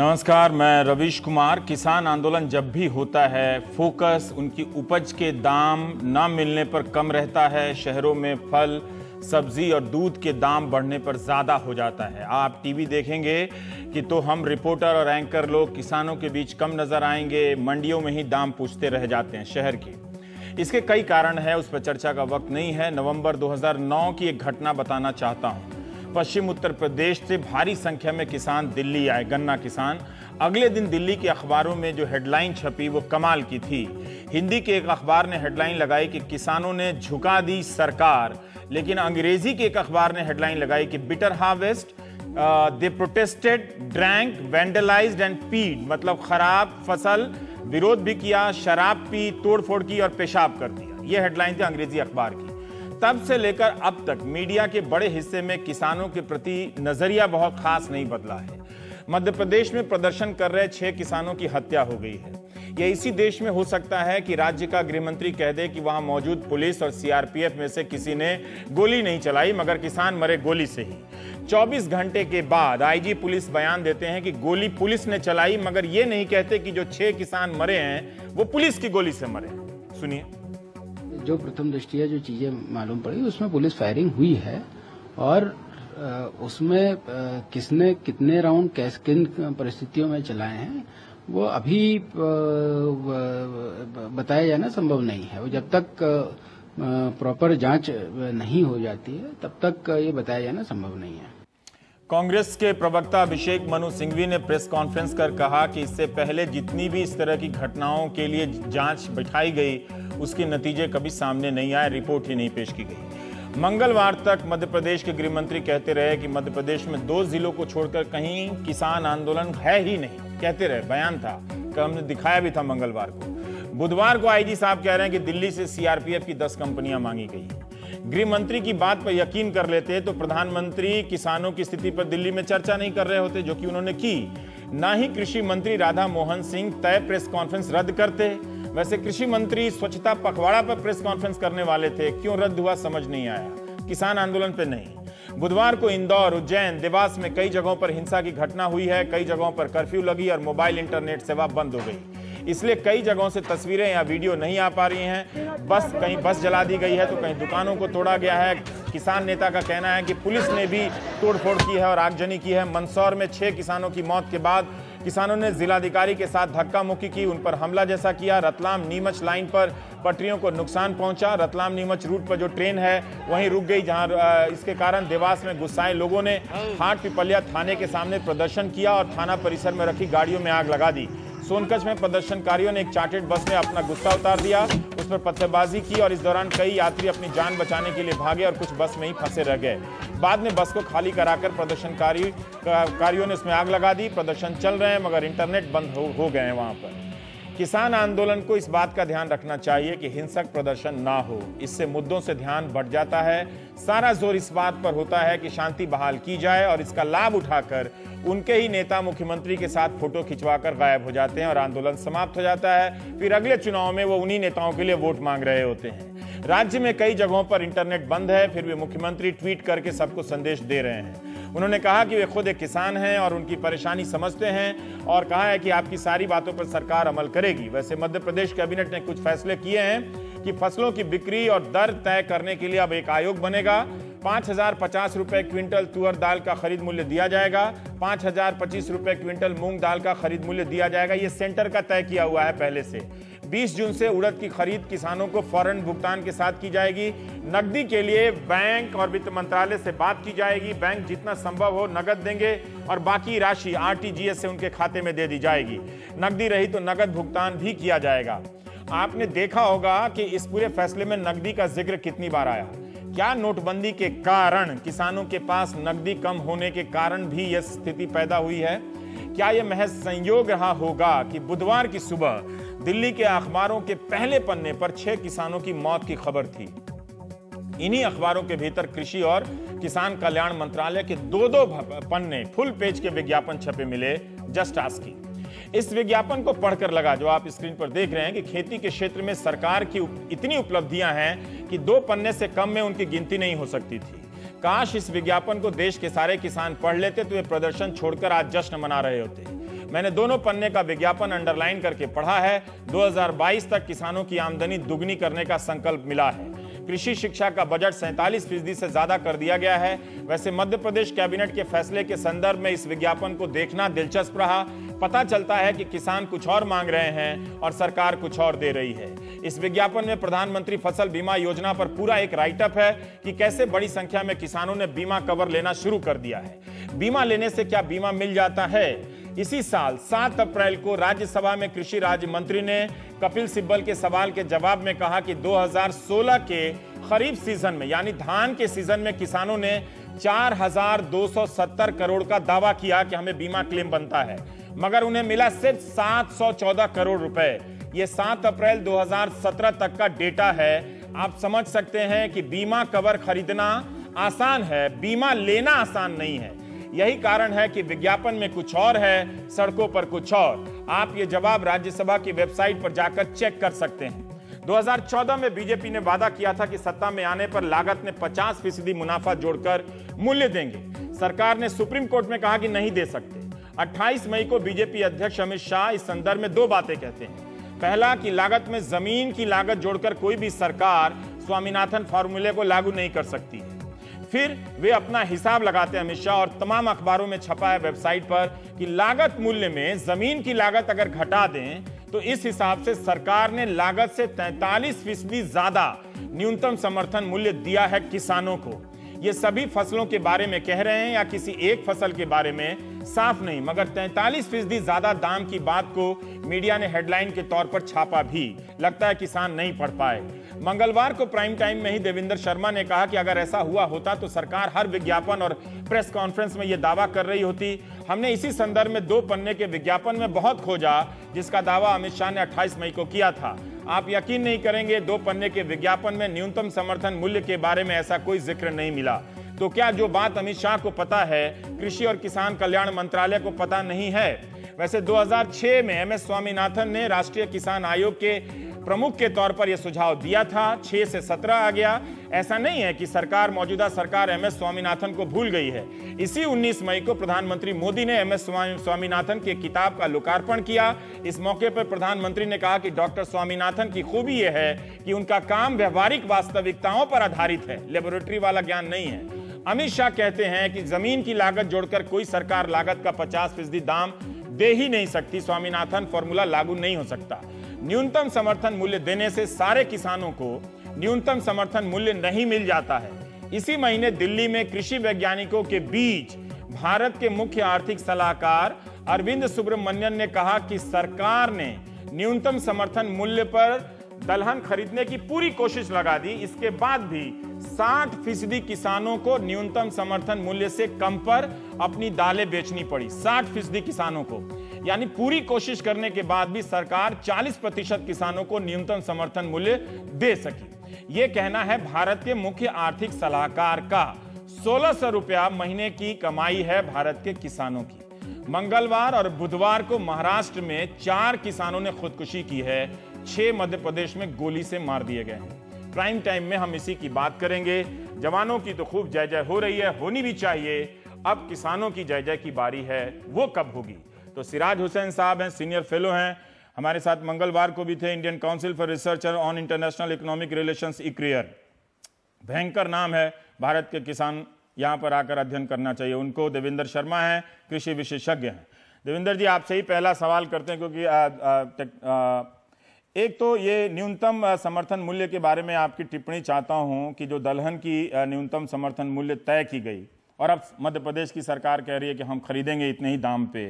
नमस्कार, मैं रवीश कुमार। किसान आंदोलन जब भी होता है, फोकस उनकी उपज के दाम न मिलने पर कम रहता है। शहरों में फल, सब्जी और दूध के दाम बढ़ने पर ज़्यादा हो जाता है। आप टीवी देखेंगे कि तो हम रिपोर्टर और एंकर लोग किसानों के बीच कम नजर आएंगे। मंडियों में ही दाम पूछते रह जाते हैं शहर के। इसके कई कारण हैं, उस पर चर्चा का वक्त नहीं है। नवंबर 2009 की एक घटना बताना चाहता हूँ। पश्चिम उत्तर प्रदेश से भारी संख्या में किसान दिल्ली आए, गन्ना किसान। अगले दिन दिल्ली के अखबारों में जो हेडलाइन छपी वो कमाल की थी। हिंदी के एक अखबार ने हेडलाइन लगाई कि किसानों ने झुका दी सरकार, लेकिन अंग्रेजी के एक अखबार ने हेडलाइन लगाई कि bitter harvest, they protested, drank, vandalized and peed. मतलब खराब फसल, विरोध भी किया, शराब पी, तोड़फोड़ की और पेशाब कर दिया। यह हेडलाइन थी अंग्रेजी अखबार की। तब से लेकर अब तक मीडिया के बड़े हिस्से में किसानों के प्रति नजरिया बहुत खास नहीं बदला है। मध्य प्रदेश में प्रदर्शन कर रहे 6 किसानों की हत्या हो गई है। यह इसी देश में हो सकता है कि राज्य का गृह मंत्री कह दे कि वहां मौजूद पुलिस और सीआरपीएफ में से किसी ने गोली नहीं चलाई, मगर किसान मरे गोली से ही। 24 घंटे के बाद आईजी पुलिस बयान देते हैं कि गोली पुलिस ने चलाई, मगर ये नहीं कहते कि जो 6 किसान मरे हैं वो पुलिस की गोली से मरे। सुनिए। जो प्रथम दृष्टिया जो चीजें मालूम पड़ी उसमें पुलिस फायरिंग हुई है और उसमें किसने कितने राउंड किन परिस्थितियों में चलाए हैं वो अभी बताया जाना संभव नहीं है। वो जब तक प्रॉपर जांच नहीं हो जाती है तब तक ये बताया जाना संभव नहीं है। कांग्रेस के प्रवक्ता अभिषेक मनु सिंघवी ने प्रेस कॉन्फ्रेंस कर कहा कि इससे पहले जितनी भी इस तरह की घटनाओं के लिए जांच बिठाई गई उसके नतीजे कभी सामने नहीं आए, रिपोर्ट ही नहीं पेश की गई। मंगलवार तक मध्य प्रदेश के गृह मंत्री कहते रहे कि मध्य प्रदेश में 2 जिलों को छोड़कर कहीं किसान आंदोलन है ही नहीं, कहते रहे। बयान था, हमने दिखाया भी था मंगलवार को। बुधवार को आईजी साहब कह रहे हैं कि दिल्ली से सीआरपीएफ की 10 कंपनियां मांगी गई हैं। गृह मंत्री की बात पर यकीन कर लेते तो प्रधानमंत्री किसानों की स्थिति पर दिल्ली में चर्चा नहीं कर रहे होते, जो कि उन्होंने की। ना ही कृषि मंत्री राधा मोहन सिंह तय प्रेस कॉन्फ्रेंस रद्द करते। वैसे कृषि मंत्री स्वच्छता पखवाड़ा पर प्रेस कॉन्फ्रेंस करने वाले थे, क्यों रद्द हुआ समझ नहीं आया। किसान आंदोलन पे नहीं। बुधवार को इंदौर, उज्जैन, देवास में कई जगहों पर हिंसा की घटना हुई है। कई जगहों पर कर्फ्यू लगी और मोबाइल इंटरनेट सेवा बंद हो गई, इसलिए कई जगहों से तस्वीरें या वीडियो नहीं आ पा रही हैं। कहीं बस जला दी गई है तो कहीं दुकानों को तोड़ा गया है। किसान नेता का कहना है कि पुलिस ने भी तोड़फोड़ की है और आगजनी की है। मंदसौर में 6 किसानों की मौत के बाद किसानों ने जिलाधिकारी के साथ धक्का मुक्की की, उन पर हमला जैसा किया। रतलाम नीमच लाइन पर पटरियों को नुकसान पहुंचा। रतलाम नीमच रूट पर जो ट्रेन है वहीं रुक गई, जहां इसके कारण देवास में गुस्साए लोगों ने हाट पिपलिया थाने के सामने प्रदर्शन किया और थाना परिसर में रखी गाड़ियों में आग लगा दी। सोनकच्छ में प्रदर्शनकारियों ने एक चार्टर्ड बस में अपना गुस्सा उतार दिया, उस पर पत्थरबाजी की और इस दौरान कई यात्री अपनी जान बचाने के लिए भागे और कुछ बस में ही फंसे रह गए। बाद में बस को खाली कराकर प्रदर्शनकारियों ने उसमें आग लगा दी। प्रदर्शन चल रहे हैं मगर इंटरनेट बंद हो गए हैं वहां पर। किसान आंदोलन को इस बात का ध्यान रखना चाहिए कि हिंसक प्रदर्शन ना हो, इससे मुद्दों से ध्यान बढ़ जाता है। सारा जोर इस बात पर होता है कि शांति बहाल की जाए और इसका लाभ उठाकर उनके ही नेता मुख्यमंत्री के साथ फोटो खिंचवाकर गायब हो जाते हैं और आंदोलन समाप्त हो जाता है। फिर अगले चुनाव में वो उन्हीं नेताओं के लिए वोट मांग रहे होते हैं। राज्य में कई जगहों पर इंटरनेट बंद है, फिर भी मुख्यमंत्री ट्वीट करके सबको संदेश दे रहे हैं। उन्होंने कहा कि वे खुद एक किसान हैं और उनकी परेशानी समझते हैं और कहा है कि आपकी सारी बातों पर सरकार अमल करेगी। वैसे मध्य प्रदेश कैबिनेट ने कुछ फैसले किए हैं कि फसलों की बिक्री और दर तय करने के लिए अब एक आयोग बनेगा। 5,050 रुपए क्विंटल तुअर दाल का खरीद मूल्य दिया जाएगा। 5,025 रुपए क्विंटल मूंग दाल का खरीद मूल्य दिया जाएगा। ये सेंटर का तय किया हुआ है पहले से। 20 जून से उड़द की खरीद किसानों को फौरन भुगतान के साथ की जाएगी। नकदी के लिए बैंक और वित्त मंत्रालय से बात की जाएगी। बैंक जितना संभव हो नगद देंगे और बाकी राशि आरटीजीएस से उनके खाते में दे दी जाएगी। नकदी रही तो नगद भुगतान भी किया जाएगा। आपने देखा होगा कि इस पूरे फैसले में नकदी का जिक्र कितनी बार आया। क्या नोटबंदी के कारण किसानों के पास नकदी कम होने के कारण भी यह स्थिति पैदा हुई है? क्या यह महज संयोग रहा होगा कि बुधवार की सुबह दिल्ली के अखबारों के पहले पन्ने पर 6 किसानों की मौत की खबर थी। इन्हीं अखबारों के भीतर कृषि और किसान कल्याण मंत्रालय के 2-2 पन्ने फुल पेज के विज्ञापन छपे मिले जस्ट आस्किंग। इस विज्ञापन को पढ़कर लगा, जो आप स्क्रीन पर देख रहे हैं, कि खेती के क्षेत्र में सरकार की इतनी उपलब्धियां हैं कि 2 पन्ने से कम में उनकी गिनती नहीं हो सकती थी। काश इस विज्ञापन को देश के सारे किसान पढ़ लेते तो वे प्रदर्शन छोड़कर आज जश्न मना रहे होते। मैंने दोनों पन्ने का विज्ञापन अंडरलाइन करके पढ़ा है। 2022 तक किसानों की आमदनी दुगनी करने का संकल्प मिला है। कृषि शिक्षा का बजट 47% से ज्यादा कर दिया गया है। वैसे मध्य प्रदेश कैबिनेट के फैसले के संदर्भ में इस विज्ञापन को देखना दिलचस्प रहा। पता चलता है कि किसान कुछ और मांग रहे हैं और सरकार कुछ और दे रही है। इस विज्ञापन में प्रधानमंत्री फसल बीमा योजना पर पूरा एक राइटअप है कि कैसे बड़ी संख्या में किसानों ने बीमा कवर लेना शुरू कर दिया है। बीमा लेने से क्या बीमा मिल जाता है? इसी साल 7 अप्रैल को राज्यसभा में कृषि राज्य मंत्री ने कपिल सिब्बल के सवाल के जवाब में कहा कि 2016 के खरीफ सीजन में यानी धान के सीजन में किसानों ने 4,270 करोड़ का दावा किया कि हमें बीमा क्लेम बनता है, मगर उन्हें मिला सिर्फ 714 करोड़ रुपए। यह 7 अप्रैल 2017 तक का डेटा है। आप समझ सकते हैं कि बीमा कवर खरीदना आसान है, बीमा लेना आसान नहीं है। यही कारण है कि विज्ञापन में कुछ और है, सड़कों पर कुछ और। आप ये जवाब राज्यसभा की वेबसाइट पर जाकर चेक कर सकते हैं। 2014 में बीजेपी ने वादा किया था कि सत्ता में आने पर लागत में 50% मुनाफा जोड़कर मूल्य देंगे। सरकार ने सुप्रीम कोर्ट में कहा कि नहीं दे सकते। 28 मई को बीजेपी अध्यक्ष अमित शाह इस संदर्भ में 2 बातें कहते हैं। पहला कि लागत में जमीन की लागत जोड़कर कोई भी सरकार स्वामीनाथन फॉर्मूले को लागू नहीं कर सकती है। फिर वे अपना हिसाब लगाते हैं अमित शाह, और तमाम अखबारों में छपा है वेबसाइट पर कि लागत मूल्य में जमीन की लागत अगर घटा दें तो इस हिसाब से सरकार ने लागत से 43% ज्यादा न्यूनतम समर्थन मूल्य दिया है किसानों को। ये सभी फसलों के बारे में कह रहे हैं या किसी एक फसल के बारे में, साफ नहीं, मगर 43% ज्यादा दाम की बात को मीडिया ने हेडलाइन के तौर पर छापा भी। लगता है किसान नहीं पढ़ पाए। मंगलवार को प्राइम टाइम में ही देवेंद्र शर्मा ने कहा कि अगर ऐसा हुआ होता तो सरकार हर विज्ञापन और प्रेस कॉन्फ्रेंस में यह दावा कर रही होती। हमने इसी संदर्भ में 2 पन्ने के विज्ञापन में बहुत खोजा जिसका दावा अमित शाह ने 28 मई को किया था। आप यकीन नहीं करेंगे, 2 पन्ने के विज्ञापन में न्यूनतम समर्थन मूल्य के बारे में ऐसा कोई जिक्र नहीं मिला। तो क्या जो बात अमित शाह को पता है कृषि और किसान कल्याण मंत्रालय को पता नहीं है? वैसे 2006 में एमएस स्वामीनाथन ने राष्ट्रीय किसान आयोग के प्रमुख के तौर पर यह सुझाव दिया था। 6 से 17 आ गया। ऐसा नहीं है कि मौजूदा सरकार एमएस स्वामीनाथन को भूल गई है। इसी 19 मई को प्रधानमंत्री मोदी ने एमएस स्वामीनाथन की किताब का लोकार्पण किया। इस मौके पर प्रधानमंत्री ने कहा कि डॉक्टर स्वामीनाथन की खूबी यह है कि उनका काम व्यवहारिक वास्तविकताओं पर आधारित है, लेबोरेटरी वाला ज्ञान नहीं है। अमित शाह कहते हैं कि जमीन की लागत जोड़कर कोई सरकार लागत का 50% दाम दे ही नहीं सकती। स्वामीनाथन फॉर्मूला लागू नहीं हो सकता। न्यूनतम समर्थन मूल्य देने से सारे किसानों को न्यूनतम समर्थन मूल्य नहीं मिल जाता है। इसी महीने दिल्ली में कृषि वैज्ञानिकों के बीच भारत के मुख्य आर्थिक सलाहकार अरविंद सुब्रमण्यन ने कहा कि सरकार ने न्यूनतम समर्थन मूल्य पर दलहन खरीदने की पूरी कोशिश लगा दी। इसके बाद भी 60% किसानों को न्यूनतम समर्थन मूल्य से कम पर अपनी दालें बेचनी पड़ी। 60% किसानों को, यानी पूरी कोशिश करने के बाद भी सरकार 40% किसानों को न्यूनतम समर्थन मूल्य दे सकी। यह कहना है भारत के मुख्य आर्थिक सलाहकार का। 1600 रुपया महीने की कमाई है भारत के किसानों की। मंगलवार और बुधवार को महाराष्ट्र में 4 किसानों ने खुदकुशी की है। 6 मध्य प्रदेश में गोली से मार दिए गए हैं। प्राइम टाइम में हम इसी की बात करेंगे। जवानों की तो खूब जय जय हो रही है, होनी भी चाहिए। अब किसानों की जय जय की बारी है, वो कब होगी? तो सिराज हुसैन साहब हैं, सीनियर फेलो हैं, हमारे साथ मंगलवार को भी थे। Indian Council for Research on International Economic Relations, ICRIER. भयंकर नाम है, भारत के किसान यहां पर आकर अध्ययन करना चाहिए उनको। देवेंद्र शर्मा हैं, कृषि विशेषज्ञ हैं। देवेंद्र जी, आपसे ही पहला सवाल करते हैं, क्योंकि एक तो ये न्यूनतम समर्थन मूल्य के बारे में आपकी टिप्पणी चाहता हूं कि जो दलहन की न्यूनतम समर्थन मूल्य तय की गई और अब मध्य प्रदेश की सरकार कह रही है कि हम खरीदेंगे इतने ही दाम पे।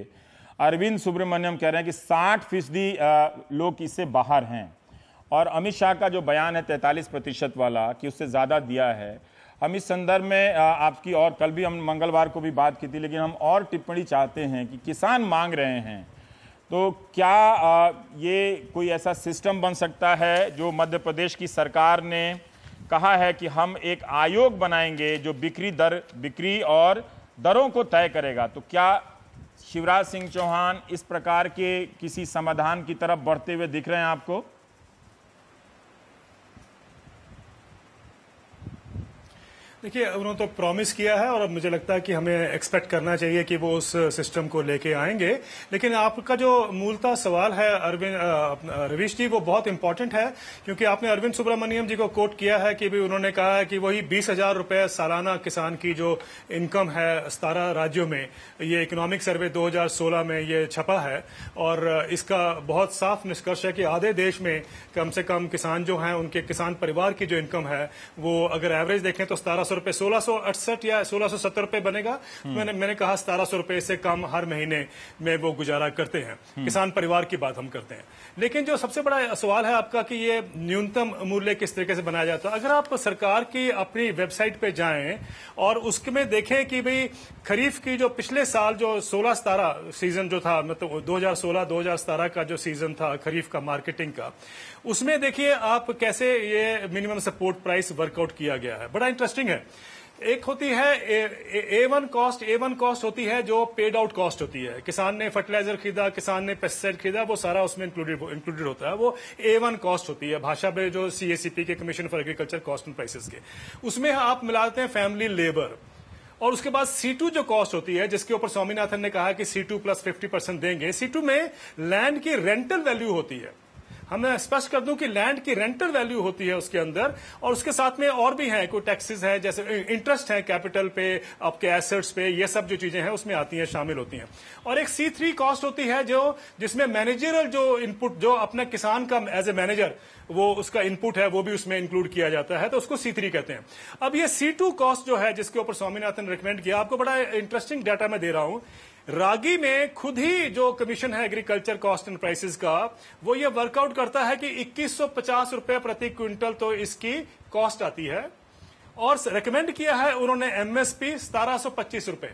अरविंद सुब्रमण्यम कह रहे हैं कि 60% लोग इससे बाहर हैं, और अमित शाह का जो बयान है 43% वाला कि उससे ज़्यादा दिया है। हम इस संदर्भ में आपकी, और कल भी हम मंगलवार को भी बात की थी, लेकिन हम और टिप्पणी चाहते हैं कि किसान मांग रहे हैं, तो क्या ये कोई ऐसा सिस्टम बन सकता है जो मध्य प्रदेश की सरकार ने कहा है कि हम एक आयोग बनाएंगे जो बिक्री और दरों को तय करेगा? तो क्या शिवराज सिंह चौहान इस प्रकार के किसी समाधान की तरफ बढ़ते हुए दिख रहे हैं आपको? देखिए, उन्होंने तो प्रॉमिस किया है और अब मुझे लगता है कि हमें एक्सपेक्ट करना चाहिए कि वो उस सिस्टम को लेके आएंगे। लेकिन आपका जो मूलतः सवाल है रवीश जी, वो बहुत इंपॉर्टेंट है, क्योंकि आपने अरविंद सुब्रमण्यम जी को कोट किया है कि भी उन्होंने कहा है कि वही 20,000 रुपए सालाना किसान की जो इनकम है 17 राज्यों में, ये इकोनॉमिक सर्वे 2016 में ये छपा है और इसका बहुत साफ निष्कर्ष है कि आधे देश में कम से कम किसान जो हैं, उनके किसान परिवार की जो इनकम है वो अगर एवरेज देखें तो 1700 रुपए, 1668 या 1670 रुपए बनेगा। मैंने कहा 1700 रुपए से कम हर महीने में वो गुजारा करते हैं। किसान परिवार की बात हम करते हैं। लेकिन जो सबसे बड़ा सवाल है आपका कि ये न्यूनतम मूल्य किस तरीके से बनाया जाता है, अगर आप सरकार की अपनी वेबसाइट पे जाएं और उसमें देखें कि भाई खरीफ की जो पिछले साल जो 16-17 सीजन जो था, मतलब 2016-2017 का जो सीजन था खरीफ का मार्केटिंग का, उसमें देखिए आप कैसे ये मिनिमम सपोर्ट प्राइस वर्कआउट किया गया है। बड़ा इंटरेस्टिंग है। एक होती है A1 कॉस्ट होती है जो पेड आउट कॉस्ट होती है। किसान ने फर्टिलाइजर खरीदा, किसान ने पेस्टिसाइड खरीदा, वो सारा उसमें इंक्लूडेड होता है। वो A1 कॉस्ट होती है भाषा में जो CACP के commission for agriculture cost and prices के, उसमें आप मिलाते हैं फैमिली लेबर। और उसके बाद C2 जो कॉस्ट होती है, जिसके ऊपर स्वामीनाथन ने कहा कि C2 प्लस 50% देंगे। C2 में लैंड की रेंटल वैल्यू होती है। हमें स्पष्ट कर दूं कि लैंड की रेंटल वैल्यू होती है उसके अंदर, और उसके साथ में और भी है, कोई टैक्सेस है, जैसे इंटरेस्ट है कैपिटल पे, आपके एसेट्स पे, ये सब जो चीजें हैं उसमें आती हैं, शामिल होती हैं। और एक C3 कॉस्ट होती है जो जिसमें मैनेजरल जो इनपुट, जो अपने किसान का एज ए मैनेजर वो उसका इनपुट है, वो भी उसमें इंक्लूड किया जाता है, तो उसको C3 कहते हैं। अब ये C2 कॉस्ट जो है, जिसके ऊपर स्वामीनाथन रिकमेंड किया, आपको बड़ा इंटरेस्टिंग डाटा मैं दे रहा हूं। रागी में खुद ही जो कमीशन है एग्रीकल्चर कॉस्ट एंड प्राइसेस का, वो ये वर्कआउट करता है कि 2150 रुपए प्रति क्विंटल तो इसकी कॉस्ट आती है, और रेकमेंड किया है उन्होंने MSP 1725 रुपए,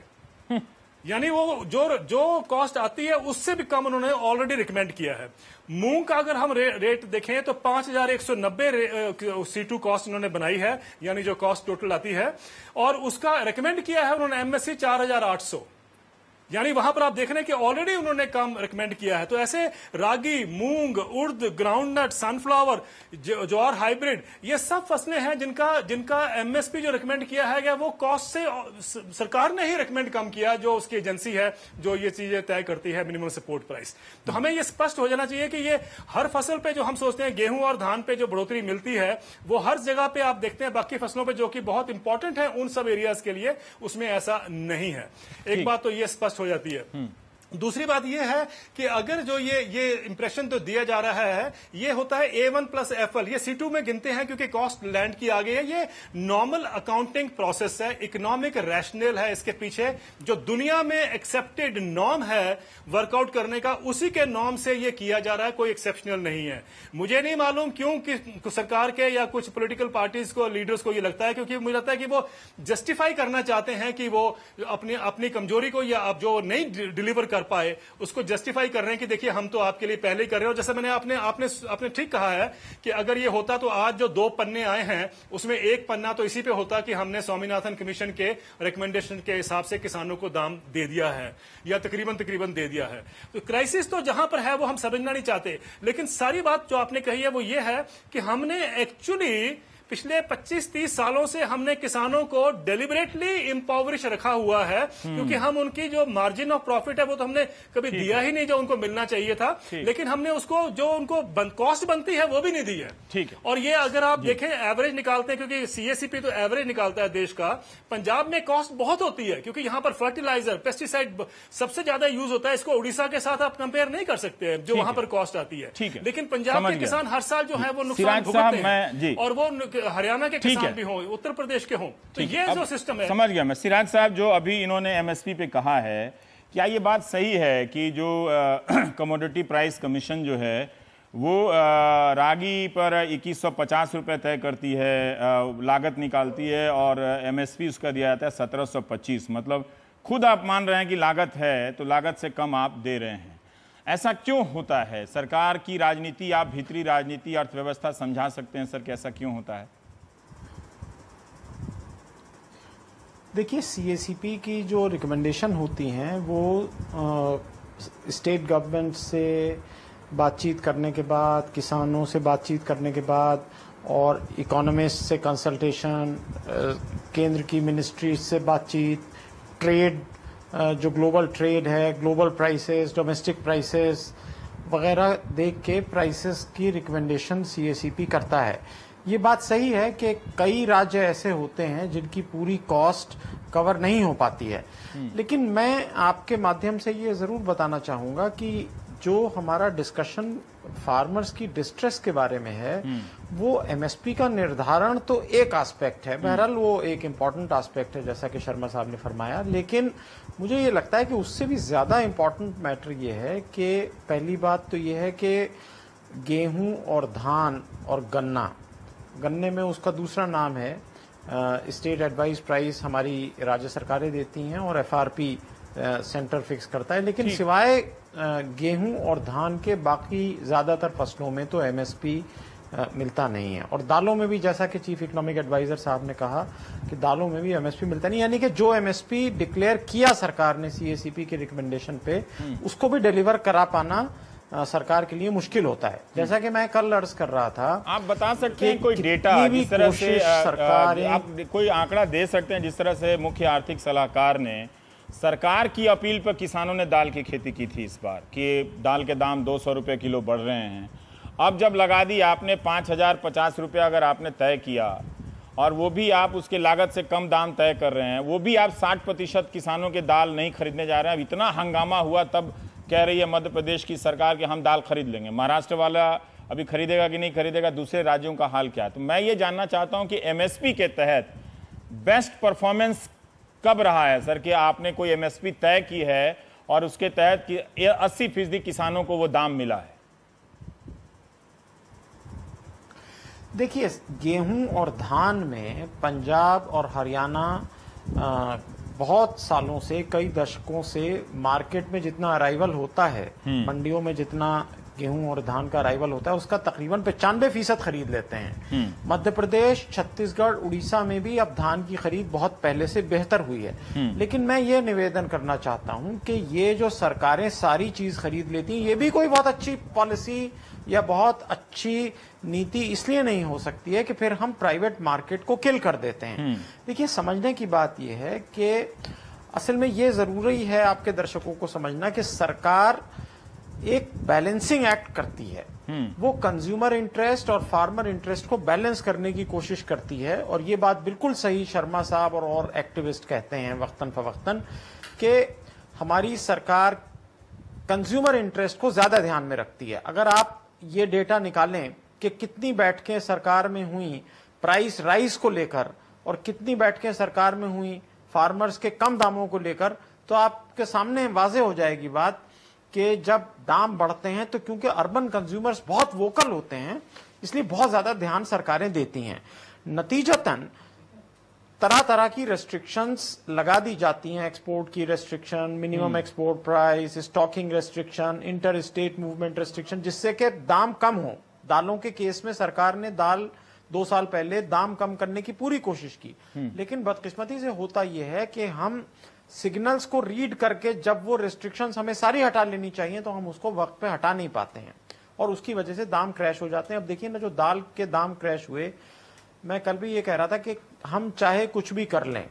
यानी वो जो कॉस्ट आती है उससे भी कम उन्होंने ऑलरेडी रिकमेंड किया है। मूंग का अगर हम रेट देखें तो 5190 C2 कॉस्ट उन्होंने बनाई है, यानी जो कॉस्ट टोटल आती है, और उसका रिकमेंड किया है उन्होंने MSC 4800, यानी वहां पर आप देख रहे हैं कि ऑलरेडी उन्होंने कम रिकमेंड किया है। तो ऐसे रागी, मूंग, उर्द, ग्राउंडनट, सनफ्लावर, ज्वार हाइब्रिड, ये सब फसलें हैं जिनका MSP जो रिकमेंड किया है वो कॉस्ट से सरकार ने ही रिकमेंड कम किया, जो उसकी एजेंसी है जो ये चीजें तय करती है मिनिमम सपोर्ट प्राइस। तो हमें ये स्पष्ट हो जाना चाहिए कि ये हर फसल पे जो हम सोचते हैं गेहूं और धान पे जो बढ़ोतरी मिलती है, वो हर जगह पे आप देखते हैं बाकी फसलों पे जो कि बहुत इंपॉर्टेंट है उन सब एरियाज के लिए, उसमें ऐसा नहीं है। एक बात तो ये स्पष्ट हो जाती है। दूसरी बात यह है कि अगर जो ये इंप्रेशन तो दिया जा रहा है, ये होता है A1 प्लस FL, ये C2 में गिनते हैं क्योंकि कॉस्ट लैंड की आ गई है। ये नॉर्मल अकाउंटिंग प्रोसेस है, इकोनॉमिक रैशनल है इसके पीछे, जो दुनिया में एक्सेप्टेड नॉर्म है वर्कआउट करने का, उसी के नॉर्म से ये किया जा रहा है, कोई एक्सेप्शनल नहीं है। मुझे नहीं मालूम क्यों कि सरकार के या कुछ पॉलिटिकल पार्टीज को, लीडर्स को ये लगता है, क्योंकि मुझे लगता है कि वो जस्टिफाई करना चाहते हैं कि वो अपनी कमजोरी को या आप जो नहीं डिलीवर कर पाए उसको जस्टिफाई कर रहे हैं कि देखिए हम तो आपके लिए पहले ही कर रहे हो। जैसे मैंने आपने ठीक कहा है कि अगर ये होता तो आज जो 2 पन्ने आए हैं उसमें एक पन्ना तो इसी पे होता कि हमने स्वामीनाथन कमीशन के रिकमेंडेशन के हिसाब से किसानों को दाम दे दिया है या तकरीबन दे दिया है। तो क्राइसिस तो जहां पर है वो हम समझना नहीं चाहते, लेकिन सारी बात जो आपने कही है वो ये है कि हमने एक्चुअली पिछले 25-30 सालों से हमने किसानों को डेलिबरेटली इम्पावरिश रखा हुआ है, क्योंकि हम उनकी जो मार्जिन ऑफ प्रॉफिट है वो तो हमने कभी दिया ही नहीं जो उनको मिलना चाहिए था, लेकिन हमने उसको जो उनको कॉस्ट बनती है वो भी नहीं दी है। ठीक है। और ये अगर आप देखें एवरेज निकालते हैं, क्योंकि CACP तो एवरेज निकालता है देश का, पंजाब में कॉस्ट बहुत होती है क्योंकि यहाँ पर फर्टिलाइजर, पेस्टिसाइड सबसे ज्यादा यूज होता है। इसको उड़ीसा के साथ आप कंपेयर नहीं कर सकते हैं जो वहां पर कॉस्ट आती है, लेकिन पंजाब के किसान हर साल जो है वो नुकसान भुगतते हैं, और वो हरियाणा के किसान भी हों, उत्तर प्रदेश के हों, तो ये जो सिस्टम है। समझ गया मैं। सिराज साहब, जो अभी इन्होंने MSP पे कहा है, क्या ये बात सही है कि जो कमोडिटी प्राइस कमीशन जो है वो रागी पर 2150 रुपए तय करती है, लागत निकालती है, और MSP उसका दिया जाता है 1725, मतलब खुद आप मान रहे हैं कि लागत है तो लागत से कम आप दे रहे हैं। ऐसा क्यों होता है? सरकार की राजनीति, आप भीतरी राजनीति, अर्थव्यवस्था समझा सकते हैं सर कि ऐसा क्यों होता है? देखिए, CACP की जो रिकमेंडेशन होती हैं वो स्टेट गवर्नमेंट से बातचीत करने के बाद, किसानों से बातचीत करने के बाद, और इकोनॉमिस्ट से कंसल्टेशन, केंद्र की मिनिस्ट्री से बातचीत, ट्रेड, जो ग्लोबल ट्रेड है, ग्लोबल प्राइसेस, डोमेस्टिक प्राइसेस वगैरह देख के प्राइसेस की रिकमेंडेशन सीएसीपी करता है। ये बात सही है कि कई राज्य ऐसे होते हैं जिनकी पूरी कॉस्ट कवर नहीं हो पाती है, लेकिन मैं आपके माध्यम से ये जरूर बताना चाहूंगा कि जो हमारा डिस्कशन फार्मर्स की डिस्ट्रेस के बारे में है, वो एमएसपी का निर्धारण तो एक एस्पेक्ट है, बहरहाल वो एक इम्पॉर्टेंट एस्पेक्ट है जैसा कि शर्मा साहब ने फरमाया, लेकिन मुझे ये लगता है कि उससे भी ज्यादा इम्पॉर्टेंट मैटर ये है कि पहली बात तो ये है कि गेहूं और धान और गन्ने में उसका दूसरा नाम है स्टेट एडवाइस प्राइस, हमारी राज्य सरकारें देती हैं और एफआरपी सेंटर फिक्स करता है, लेकिन सिवाय गेहूं और धान के बाकी ज्यादातर फसलों में तो एमएसपी मिलता नहीं है। और दालों में भी, जैसा कि चीफ इकोनॉमिक एडवाइजर साहब ने कहा कि दालों में भी एमएसपी मिलता नहीं, यानी कि जो एमएसपी डिक्लेयर किया सरकार ने सीएसीपी के रिकमेंडेशन पे, उसको भी डिलीवर करा पाना सरकार के लिए मुश्किल होता है। जैसा कि मैं कल अर्ज कर रहा था, आप बता सकते हैं कोई डेटा जिस तरह से आप कोई आंकड़ा दे सकते हैं जिस तरह से मुख्य आर्थिक सलाहकार ने सरकार की अपील पर किसानों ने दाल की खेती की थी इस बार कि दाल के दाम 200 रुपये किलो बढ़ रहे हैं, अब जब लगा दी आपने 5050 रुपये अगर आपने तय किया और वो भी आप उसके लागत से कम दाम तय कर रहे हैं, वो भी आप 60% किसानों के दाल नहीं खरीदने जा रहे हैं। अब इतना हंगामा हुआ तब कह रही है मध्य प्रदेश की सरकार कि हम दाल खरीद लेंगे, महाराष्ट्र वाला अभी खरीदेगा कि नहीं खरीदेगा, दूसरे राज्यों का हाल क्या है। तो मैं ये जानना चाहता हूं कि एमएसपी के तहत बेस्ट परफॉर्मेंस कब रहा है सर, कि आपने कोई एमएसपी तय की है और उसके तहत 80% किसानों को वो दाम मिला है? देखिए, गेहूं और धान में पंजाब और हरियाणा बहुत सालों से, कई दशकों से मार्केट में जितना अराइवल होता है, मंडियों में जितना गेहूं और धान का अराइवल होता है, उसका तकरीबन 95% खरीद लेते हैं। मध्य प्रदेश, छत्तीसगढ़, उड़ीसा में भी अब धान की खरीद बहुत पहले से बेहतर हुई है। लेकिन मैं ये निवेदन करना चाहता हूं कि ये जो सरकारें सारी चीज खरीद लेती हैं, ये भी कोई बहुत अच्छी पॉलिसी या बहुत अच्छी नीति इसलिए नहीं हो सकती है कि फिर हम प्राइवेट मार्केट को किल कर देते हैं। देखिए, समझने की बात यह है कि असल में ये जरूरी है आपके दर्शकों को समझना कि सरकार एक बैलेंसिंग एक्ट करती है, वो कंज्यूमर इंटरेस्ट और फार्मर इंटरेस्ट को बैलेंस करने की कोशिश करती है। और ये बात बिल्कुल सही शर्मा साहब और एक्टिविस्ट कहते हैं वक्तन फवक्तन कि हमारी सरकार कंज्यूमर इंटरेस्ट को ज्यादा ध्यान में रखती है। अगर आप ये डेटा निकालें कि कितनी बैठकें सरकार में हुई प्राइस राइज को लेकर और कितनी बैठकें सरकार में हुई फार्मर्स के कम दामों को लेकर, तो आपके सामने वाजे हो जाएगी बात कि जब दाम बढ़ते हैं तो क्योंकि अर्बन कंज्यूमर्स बहुत वोकल होते हैं, इसलिए बहुत ज्यादा ध्यान सरकारें देती हैं। नतीजतन तरह तरह की रेस्ट्रिक्शंस लगा दी जाती हैं, एक्सपोर्ट की restriction, minimum export price, stocking restriction, inter state movement restriction, जिससे कि दाम कम हो। दालों के केस में सरकार ने 2 साल पहले दाम कम करने की पूरी कोशिश की, लेकिन बदकिस्मती से होता यह है कि हम सिग्नल्स को रीड करके जब वो रेस्ट्रिक्शंस हमें सारी हटा लेनी चाहिए तो हम उसको वक्त पे हटा नहीं पाते हैं और उसकी वजह से दाम क्रैश हो जाते हैं। अब देखिए ना, जो दाल के दाम क्रैश हुए, मैं कल भी ये कह रहा था कि हम चाहे कुछ भी कर लें,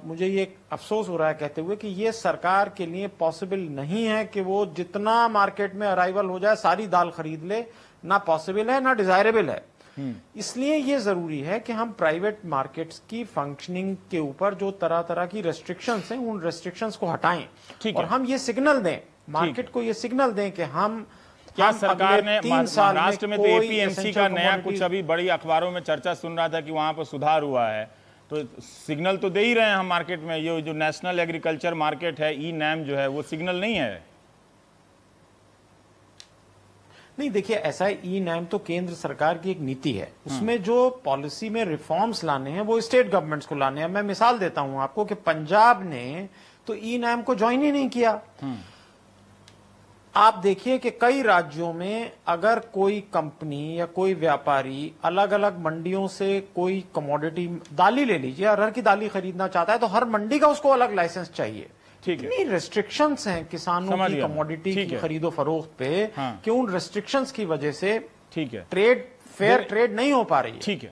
मुझे ये अफसोस हो रहा है कहते हुए कि ये सरकार के लिए पॉसिबल नहीं है कि वो जितना मार्केट में अराइवल हो जाए सारी दाल खरीद ले, ना पॉसिबल है ना डिजायरेबल है। इसलिए ये जरूरी है कि हम प्राइवेट मार्केट्स की फंक्शनिंग के ऊपर जो तरह तरह की रेस्ट्रिक्शंस हैं, उन रेस्ट्रिक्शंस को हटाएं और हम ये सिग्नल दें मार्केट को, ये सिग्नल दें कि हम क्या सरकार ने महाराष्ट्र में तो एपीएमसी का नया कुछ अभी बड़ी अखबारों में चर्चा सुन रहा था कि वहां पर सुधार हुआ है, तो सिग्नल तो दे ही रहे हैं हम मार्केट में। ये जो नेशनल एग्रीकल्चर मार्केट है, ई नैम जो है, वो सिग्नल नहीं है। नहीं, देखिए ऐसा है, ई नैम तो केंद्र सरकार की एक नीति है, उसमें जो पॉलिसी में रिफॉर्म्स लाने हैं वो स्टेट गवर्नमेंट्स को लाने हैं। मैं मिसाल देता हूं आपको कि पंजाब ने तो ई नैम को ज्वाइन ही नहीं किया। आप देखिए कि कई राज्यों में अगर कोई कंपनी या कोई व्यापारी अलग अलग मंडियों से कोई कमोडिटी, दाली ले लीजिए, अरहर की दाली खरीदना चाहता है तो हर मंडी का उसको अलग लाइसेंस चाहिए। इतनी रेस्ट्रिक्शंस हैं किसानों की कमोडिटी की खरीदो फरोख्त पे कि उन रेस्ट्रिक्शंस की वजह से ट्रेड फेयर ट्रेड नहीं हो पा रही है। ठीक है।